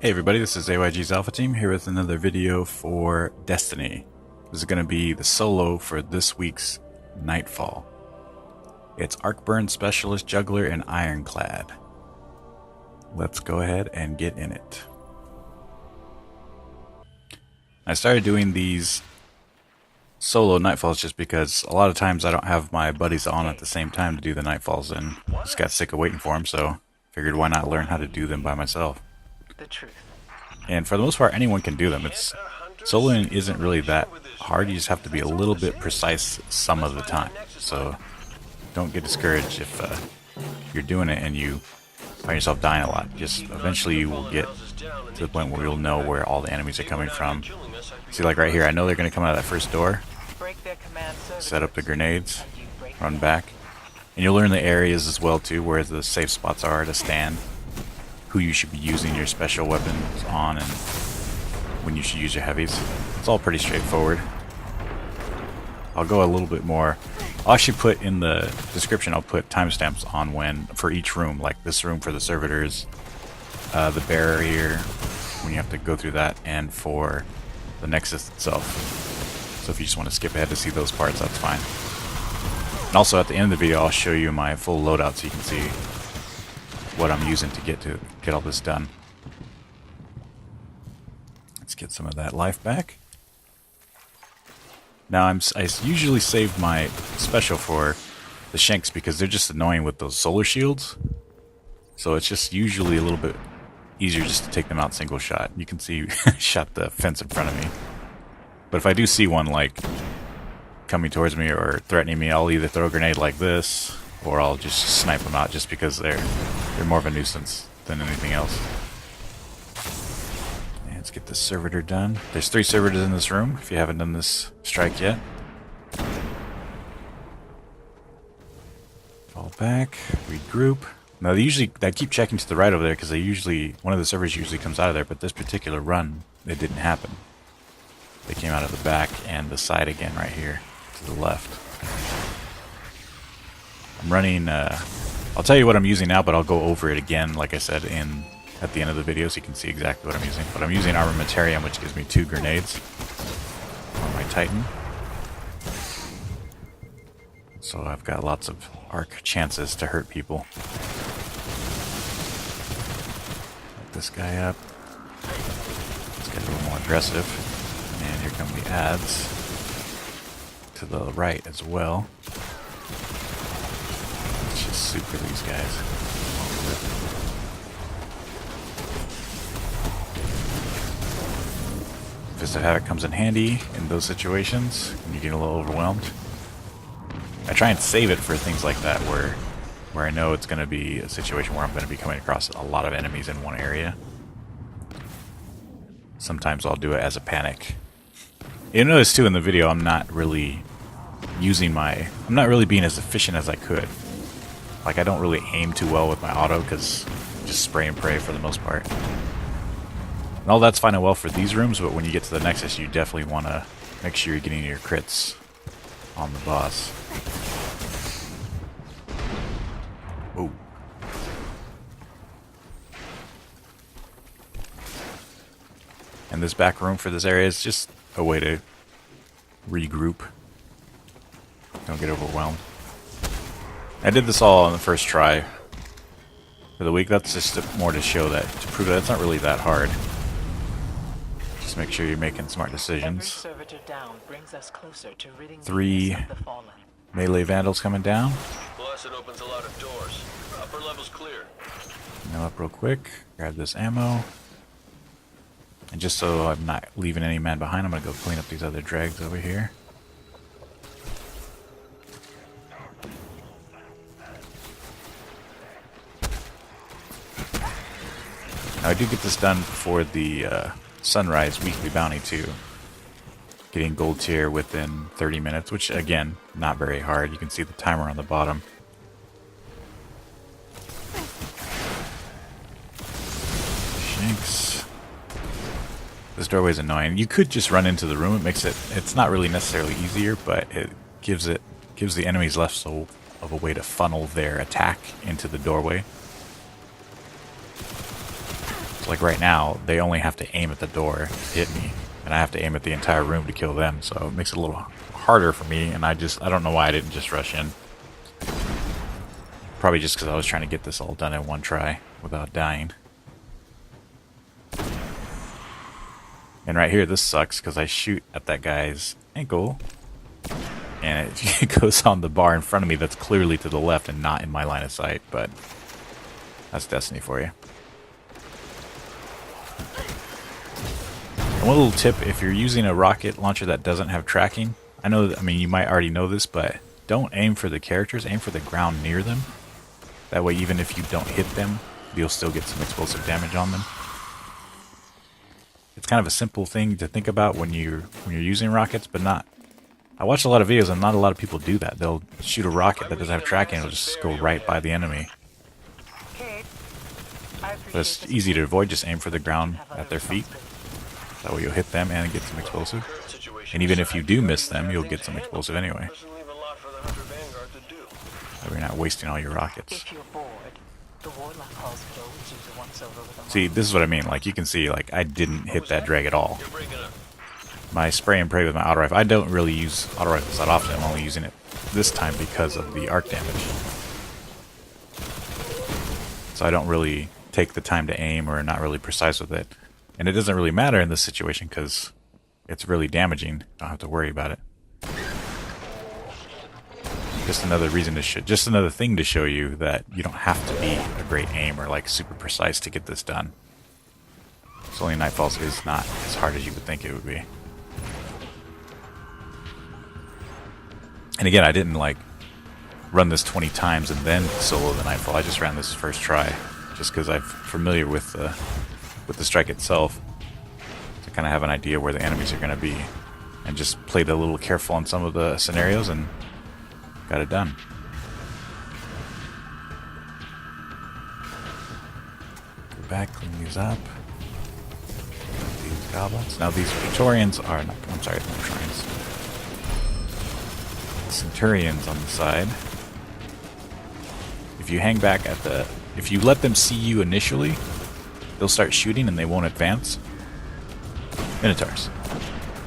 Hey everybody, this is AYG's Alpha Team here with another video for Destiny. This is going to be the solo for this week's Nightfall. It's Arcburn Specialist, Juggler, and Ironclad. Let's go ahead and get in it. I started doing these solo Nightfalls just because a lot of times I don't have my buddies on at the same time to do the Nightfalls, and just got sick of waiting for them, so figured why not learn how to do them by myself. The truth. And for the most part, anyone can do them. Soloing isn't really that hard. You just have to be a little bit precise some of the time. So don't get discouraged if you're doing it and you find yourself dying a lot. Just eventually you will get to the point where you'll know where all the enemies are coming from. See, like right here, I know they're going to come out of that first door. Set up the grenades, run back. And you'll learn the areas as well too, where the safe spots are to stand, who you should be using your special weapons on, and when you should use your heavies. It's all pretty straightforward. I'll go a little bit more. I'll actually put in the description, I'll put timestamps on when, for each room, like this room for the servitors, the barrier, when you have to go through that, and for the Nexus itself. So if you just want to skip ahead to see those parts, that's fine. And also at the end of the video, I'll show you my full loadout so you can see what I'm using to get all this done. Let's get some of that life back. Now I usually save my special for the Shanks because they're just annoying with those solar shields. So it's just usually a little bit easier just to take them out single shot. You can see shot the fence in front of me. But if I do see one like coming towards me or threatening me, I'll either throw a grenade like this, or I'll just snipe them out just because they're more of a nuisance than anything else. And let's get this servitor done. There's 3 servitors in this room, if you haven't done this strike yet. Fall back, regroup. Now I keep checking to the right over there because one of the servers usually comes out of there, but this particular run, it didn't happen. They came out of the back and the side again right here to the left. I'm running, I'll tell you what I'm using now, but I'll go over it again, like I said, at the end of the video so you can see exactly what I'm using. But I'm using Armamentarium, which gives me 2 grenades on my Titan. So I've got lots of arc chances to hurt people. Let this guy up. Let's get a little more aggressive. And here come the adds to the right as well. Super these guys. Fist of Havoc comes in handy in those situations when you get a little overwhelmed. I try and save it for things like that where I know it's going to be a situation where I'm going to be coming across a lot of enemies in one area. Sometimes I'll do it as a panic. You'll notice too in the video I'm not really being as efficient as I could. Like, I don't really aim too well with my auto because just spray and pray for the most part. And all that's fine and well for these rooms, but when you get to the Nexus, you definitely want to make sure you're getting your crits on the boss. Ooh. And this back room for this area is just a way to regroup. Don't get overwhelmed. I did this all on the first try for the week. That's just more to show that, to prove that it's not really that hard. Just make sure you're making smart decisions. 3 melee vandals coming down. Plus it opens a lot of doors. Upper level's clear. Now up real quick. Grab this ammo. And just so I'm not leaving any man behind, I'm going to go clean up these other dregs over here. Now I do get this done for the Sunrise weekly bounty too. Getting gold tier within 30 minutes, which again, not very hard. You can see the timer on the bottom. Shanks. This doorway's annoying. You could just run into the room. It's not really necessarily easier, but it gives the enemies less of a way to funnel their attack into the doorway. like right now, they only have to aim at the door to hit me, and I have to aim at the entire room to kill them, so it makes it a little harder for me, and I don't know why I didn't just rush in. Probably just because I was trying to get this all done in one try without dying. And right here, this sucks because I shoot at that guy's ankle, and it goes on the bar in front of me that's clearly to the left and not in my line of sight, but that's Destiny for you. And one little tip, if you're using a rocket launcher that doesn't have tracking, I mean, you might already know this, but don't aim for the characters, aim for the ground near them. That way, even if you don't hit them, you'll still get some explosive damage on them. It's kind of a simple thing to think about when you're using rockets, but not. I watch a lot of videos and not a lot of people do that. They'll shoot a rocket that doesn't have tracking and it'll just go right by the enemy. But it's easy to avoid, just aim for the ground at their feet. That way you'll hit them and get some explosive. And even if you do miss them, you'll get some explosive anyway. So you're not wasting all your rockets. See, this is what I mean. Like, you can see, like, I didn't hit that drag at all. My spray and pray with my auto rifle. I don't really use auto rifles that often. I'm only using it this time because of the arc damage. So I don't really take the time to aim or not really precise with it. And it doesn't really matter in this situation because it's really damaging. Don't have to worry about it. Just another reason to just another thing to show you that you don't have to be a great aim or like super precise to get this done. Solo Nightfall is not as hard as you would think it would be. And again, I didn't like run this 20 times and then solo the Nightfall. I just ran this first try, just because I'm familiar with the strike itself, to kind of have an idea where the enemies are going to be, and just played a little careful on some of the scenarios and got it done. Go back, clean these up. These goblins. Now these Praetorians are not. I'm sorry, not Praetorians. Centurions on the side. If you hang back at the, if you let them see you initially, they'll start shooting and they won't advance. Minotaurs.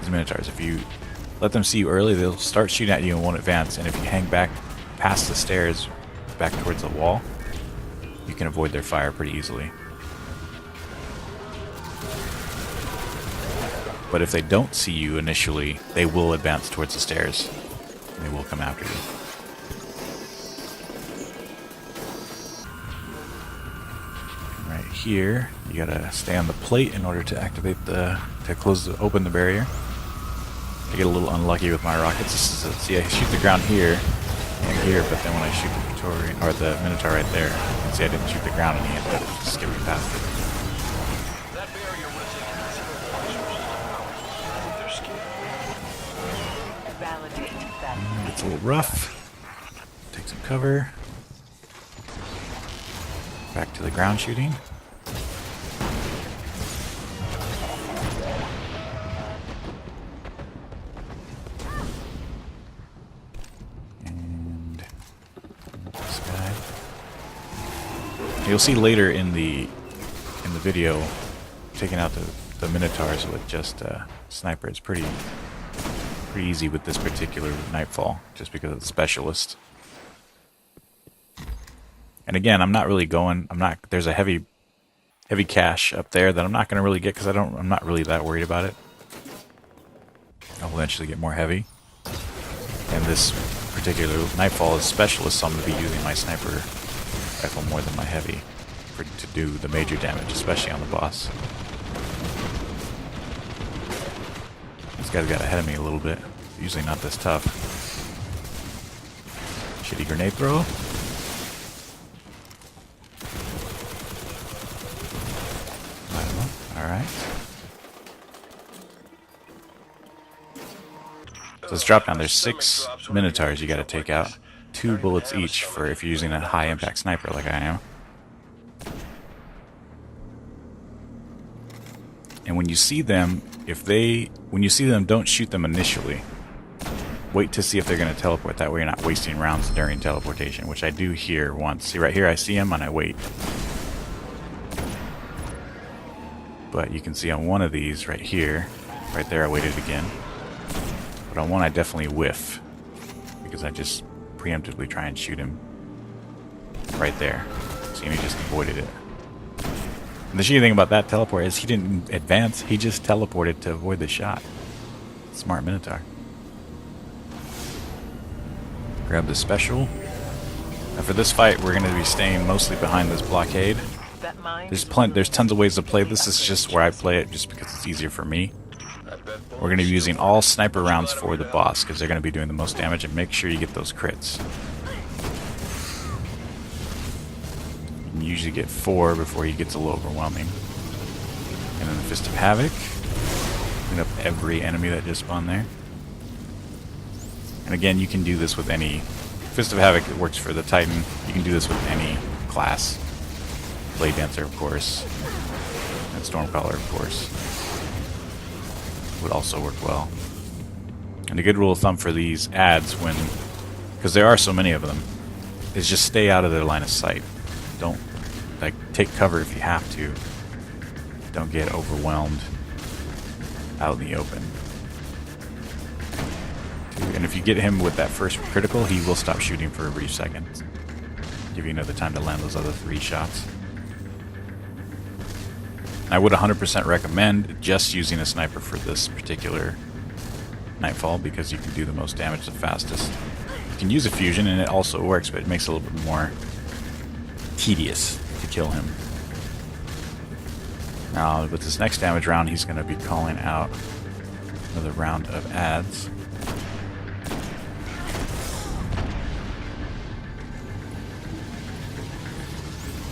These Minotaurs. If you let them see you early, they'll start shooting at you and won't advance. And if you hang back past the stairs, back towards the wall, you can avoid their fire pretty easily. But if they don't see you initially, they will advance towards the stairs. And they will come after you. Right here, you gotta stay on the plate in order to activate open the barrier. I get a little unlucky with my rockets. See, I shoot the ground here and here, but then when I shoot the Praetorian, or the Minotaur right there, you can see I didn't shoot the ground and he ended up just skipping past it. It's a little rough. Take some cover. Back to the ground shooting. And this guy. You'll see later in the video, taking out the Minotaurs with just a sniper is pretty easy with this particular Nightfall, just because of the specialist. And again, I'm not really going. There's a heavy cache up there that I'm not going to really get because I'm not really that worried about it. I'll eventually get more heavy. And this particular Nightfall is specialist, so I'm going to be using my sniper rifle more than my heavy to do the major damage, especially on the boss. This guy's got ahead of me a little bit. Usually not this tough. Shitty grenade throw. Alright. So let's drop down. There's 6 Minotaurs you gotta take out. 2 bullets each for if you're using a high impact sniper like I am. And when you see them, don't shoot them initially. Wait to see if they're going to teleport. That way you're not wasting rounds during teleportation, which I do here once. See right here, I see him and I wait. But you can see on one of these right here, right there I waited again. But on one I definitely whiff, because I just preemptively try and shoot him right there. See, he just avoided it. And the shitty thing about that teleport is he didn't advance, he just teleported to avoid the shot. Smart Minotaur. Grab the special. Now for this fight, we're going to be staying mostly behind this blockade. There's tons of ways to play. This is just where I play it, just because it's easier for me. We're going to be using all sniper rounds for the boss, because they're going to be doing the most damage, and make sure you get those crits. You usually get 4 before he gets a little overwhelming. And then the Fist of Havoc. Clean up every enemy that just spawned there. And again, you can do this with any... Fist of Havoc works for the Titan. You can do this with any class. Blade Dancer, of course. And Stormcaller, of course. Would also work well. And a good rule of thumb for these adds when... because there are so many of them, is just stay out of their line of sight. Don't, like, take cover if you have to. Don't get overwhelmed out in the open. And if you get him with that first critical, he will stop shooting for a brief second. Give you another time to land those other 3 shots. I would 100% recommend just using a sniper for this particular Nightfall, because you can do the most damage the fastest. You can use a fusion and it also works, but it makes it a little bit more tedious to kill him. Now, with this next damage round, he's going to be calling out another round of adds.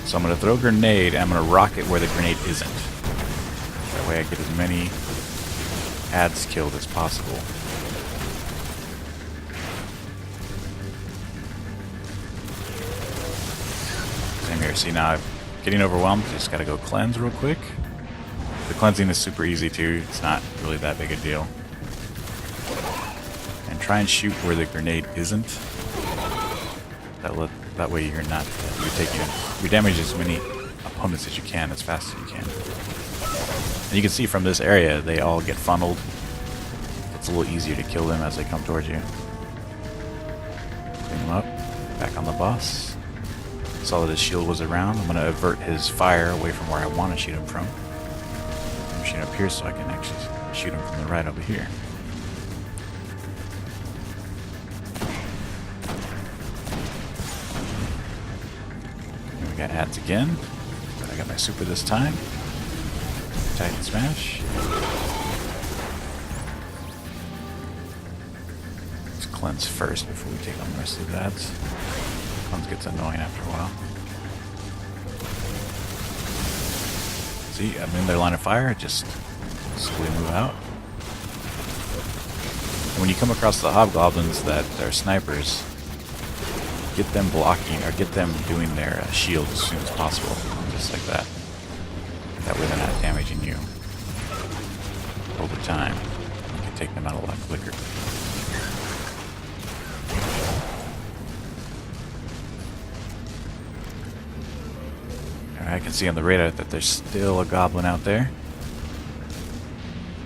So I'm going to throw a grenade, and I'm going to rock it where the grenade isn't. That way I get as many adds killed as possible. Same here. See, now I'm getting overwhelmed. Just got to go cleanse real quick. The cleansing is super easy too. It's not really that big a deal. And try and shoot where the grenade isn't. That way you're not you damage as many opponents as you can as fast as you can. And you can see from this area they all get funneled. It's a little easier to kill them as they come towards you. Bring them up, back on the boss. Saw that his shield was around. I'm going to avert his fire away from where I want to shoot him from. I'm shooting up here so I can actually shoot him from the right over here. Got adds again, but I got my super this time. Titan smash. Let's cleanse first before we take on the rest of the adds. Cleanse gets annoying after a while. See, I'm in their line of fire, just slowly move out. And when you come across the hobgoblins that are snipers, get them blocking, or get them doing their shield as soon as possible, just like that. That way they're not damaging you. Over time, you can take them out a lot quicker. I can see on the radar that there's still a goblin out there.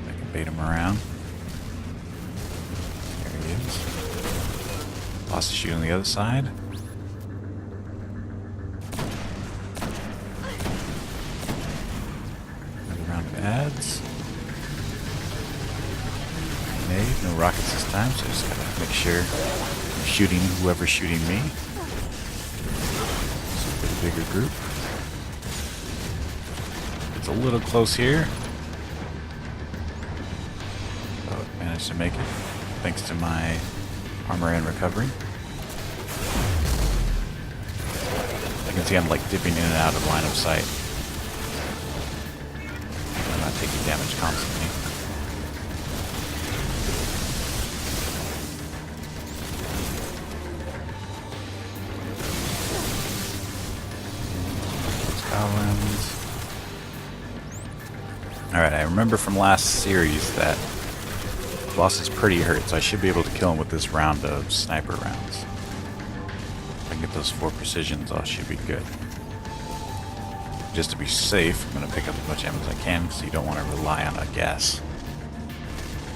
I can bait him around. There he is. Boss is shooting on the other side. Another round of adds. Grenade, no rockets this time, so I just gotta make sure I'm shooting whoever's shooting me. So for the bigger group. It's a little close here. But managed to make it thanks to my armor and recovery. I can see I'm like dipping in and out of line of sight. I'm not taking damage constantly. Goblins. Alright, I remember from last series that the boss is pretty hurt, so I should be able to kill him with this round of sniper rounds. If I can get those 4 precisions, I should be good. just to be safe, I'm going to pick up as much ammo as I can, so you don't want to rely on a gas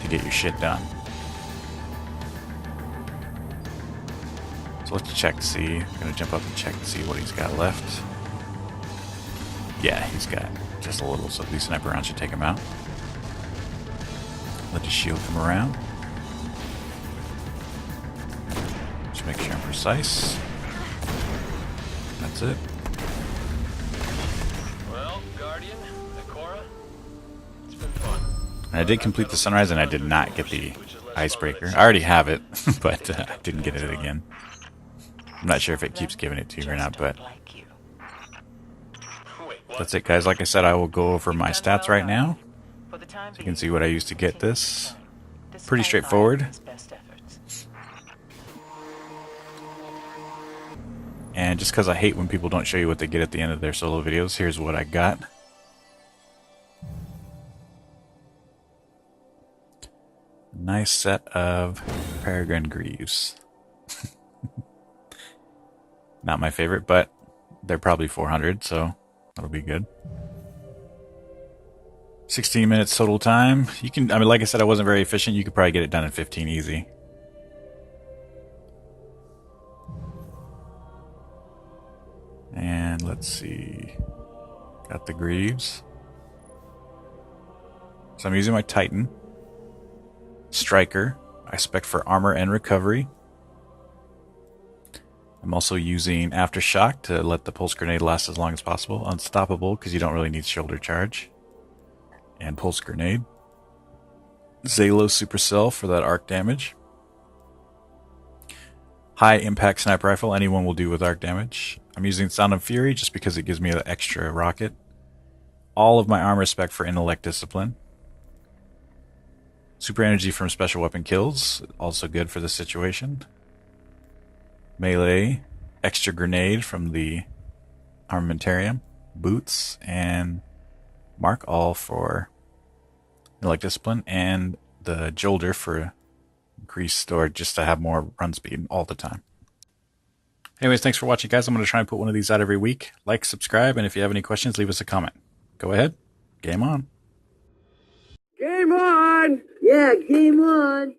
to get your shit done. So let's check to see. I'm going to jump up and check to see what he's got left. Yeah, he's got just a little, so these sniper rounds should take him out. Let his shield come around. Just make sure I'm precise. That's it. Well, Guardian, Ikora, it's been fun. And I did complete the sunrise, and I did not get the icebreaker. I already have it, but I didn't get it again. I'm not sure if it keeps giving it to you or not, but that's it, guys. Like I said, I will go over my stats right now, so you can see what I used to get this. Pretty straightforward. And just because I hate when people don't show you what they get at the end of their solo videos, here's what I got. Nice set of Peregrine Greaves. Not my favorite, but they're probably 400, so that'll be good. 16 minutes total time. You can, I mean, like I said, I wasn't very efficient. You could probably get it done in 15 easy. And let's see. Got the Greaves. So I'm using my Titan. Striker. I spec for armor and recovery. I'm also using Aftershock to let the pulse grenade last as long as possible. Unstoppable, because you don't really need shoulder charge. And pulse grenade. Zalo Supercell for that arc damage. High impact sniper rifle, anyone will do with arc damage. I'm using Sound and Fury just because it gives me an extra rocket. All of my armor spec for intellect discipline. Super energy from special weapon kills, also good for this situation. Melee, extra grenade from the armamentarium, boots, and mark all for intellect discipline, and the Juggler for increased or just to have more run speed all the time. Anyways, thanks for watching, guys. I'm going to try and put one of these out every week. Like, subscribe, and if you have any questions, leave us a comment. Go ahead. Game on. Game on! Yeah, game on!